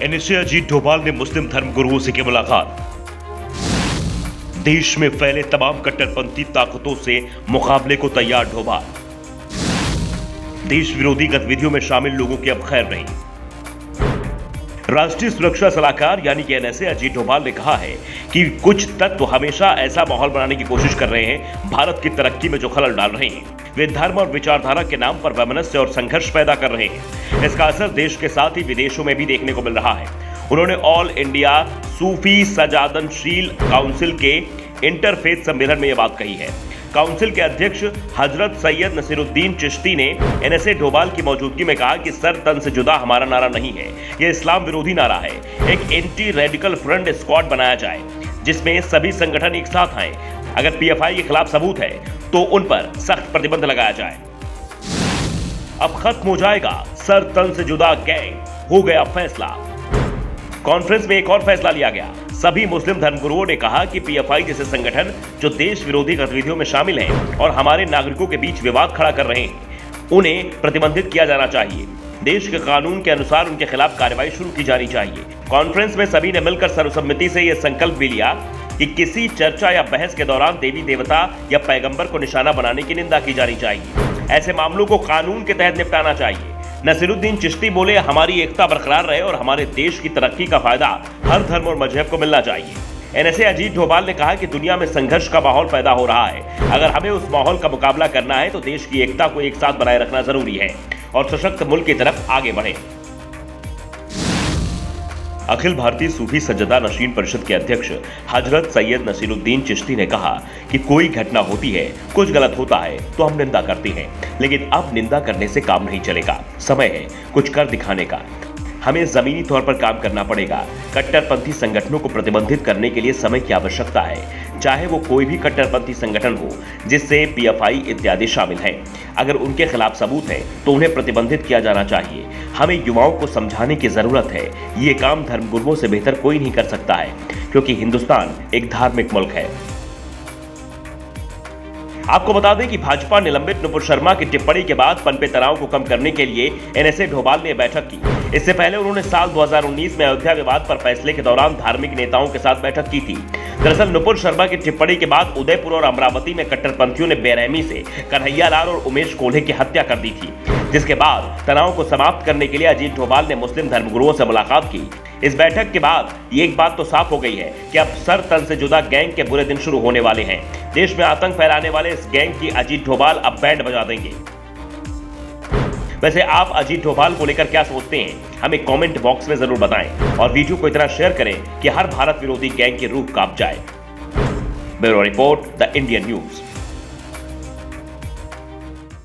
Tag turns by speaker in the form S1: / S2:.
S1: NSA Ajit Doval ने मुस्लिम धर्मगुरुओं से की मुलाकात। देश में फैले तमाम कट्टरपंथी ताकतों से मुकाबले को तैयार डोभाल। देश विरोधी गतिविधियों में शामिल लोगों की अब खैर नहीं। राष्ट्रीय सुरक्षा सलाहकार यानी कि एनएसए अजीत डोभाल ने कहा है कि कुछ तत्व हमेशा ऐसा माहौल बनाने की कोशिश कर रहे हैं भारत की तरक्की में जो खलल डाल रहे हैं। वे धर्म और विचारधारा के नाम पर वैमनस्य और संघर्ष पैदा कर रहे हैं। इसका असर देश के साथ ही विदेशों में भी देखने को मिल रहा है। उन्होंने ऑल इंडिया सूफी सजादनशील काउंसिल के इंटरफेथ सम्मेलन में यह बात कही है। काउंसिल के अध्यक्ष हजरत सैयद नसीरुद्दीन चिश्ती ने एनएसए डोभाल की मौजूदगी में कहा कि सर तन से जुदा हमारा नारा नहीं है, यह इस्लाम विरोधी नारा है। एक एंटी रेडिकल फ्रंट स्क्वाड बनाया जाए जिसमें सभी संगठन एक साथ आए। अगर पीएफआई के खिलाफ सबूत है तो उन पर सख्त प्रतिबंध लगाया जाए। अब खत्म हो जाएगा सर तन से जुदा गैंग, हो गया फैसला। कॉन्फ्रेंस में एक और फैसला लिया गया। सभी मुस्लिम धर्मगुरुओं ने कहा कि पीएफआई जैसे संगठन जो देश विरोधी गतिविधियों में शामिल हैं और हमारे नागरिकों के बीच विवाद खड़ा कर रहे हैं, उन्हें प्रतिबंधित किया जाना चाहिए। देश के कानून के अनुसार उनके खिलाफ कार्रवाई शुरू की जानी चाहिए। कॉन्फ्रेंस में सभी ने मिलकर सर्वसम्मति से यह संकल्प भी लिया कि किसी चर्चा या बहस के दौरान देवी देवता या पैगंबर को निशाना बनाने की निंदा की जानी चाहिए। ऐसे मामलों को कानून के तहत निपटाना चाहिए। नसीरुद्दीन चिश्ती बोले, हमारी एकता बरकरार रहे और हमारे देश की तरक्की का फायदा हर धर्म और मजहब को मिलना चाहिए। एनएसए अजीत डोभाल ने कहा कि दुनिया में संघर्ष का माहौल पैदा हो रहा है। अगर हमें उस माहौल का मुकाबला करना है तो देश की एकता को एक साथ बनाए रखना जरूरी है और सशक्त मुल्क की तरफ आगे बढ़े। अखिल भारतीय सूफी सज्जदा नशीन परिषद के अध्यक्ष हजरत सैयद नसीरुद्दीन चिश्ती ने कहा कि कोई घटना होती है, कुछ गलत होता है तो हम निंदा करते हैं, लेकिन अब निंदा करने से काम नहीं चलेगा। समय है कुछ कर दिखाने का। हमें जमीनी तौर पर काम करना पड़ेगा। कट्टरपंथी संगठनों को प्रतिबंधित करने के लिए समय की आवश्यकता है, चाहे वो कोई भी कट्टरपंथी संगठन हो जिससे पीएफआई इत्यादि शामिल हैं। अगर उनके खिलाफ सबूत है तो उन्हें प्रतिबंधित किया जाना चाहिए। हमें युवाओं को समझाने की जरूरत है। ये काम धर्मगुरुओं से बेहतर कोई नहीं कर सकता है, क्योंकि हिंदुस्तान एक धार्मिक मुल्क है। आपको बता दें कि भाजपा निलंबित नुपुर शर्मा की टिप्पणी के बाद पनपे तनाव को कम करने के लिए एनएसए डोभाल ने बैठक की। इससे पहले उन्होंने साल 2019 में अयोध्या विवाद पर फैसले के दौरान धार्मिक नेताओं के साथ बैठक की थी। दरअसल नुपुर शर्मा की टिप्पणी के बाद उदयपुर और अमरावती में कट्टरपंथियों ने बेरहमी से कन्हैया लाल और उमेश कोल्हे की हत्या कर दी थी, जिसके बाद तनाव को समाप्त करने के लिए अजीत डोभाल ने मुस्लिम धर्मगुरुओं से मुलाकात की। इस बैठक के बाद ये एक बात तो साफ हो गई है कि अब सर तन से जुदा गैंग के बुरे दिन शुरू होने वाले हैं। देश में आतंक फैलाने वाले इस गैंग की अजीत डोभाल अब बैंड बजा देंगे। वैसे आप अजीत डोभाल को लेकर क्या सोचते हैं, हमें कमेंट बॉक्स में जरूर बताएं और वीडियो को इतना शेयर करें कि हर भारत विरोधी गैंग की रूह कांप जाए। Bureau report, the Indian news.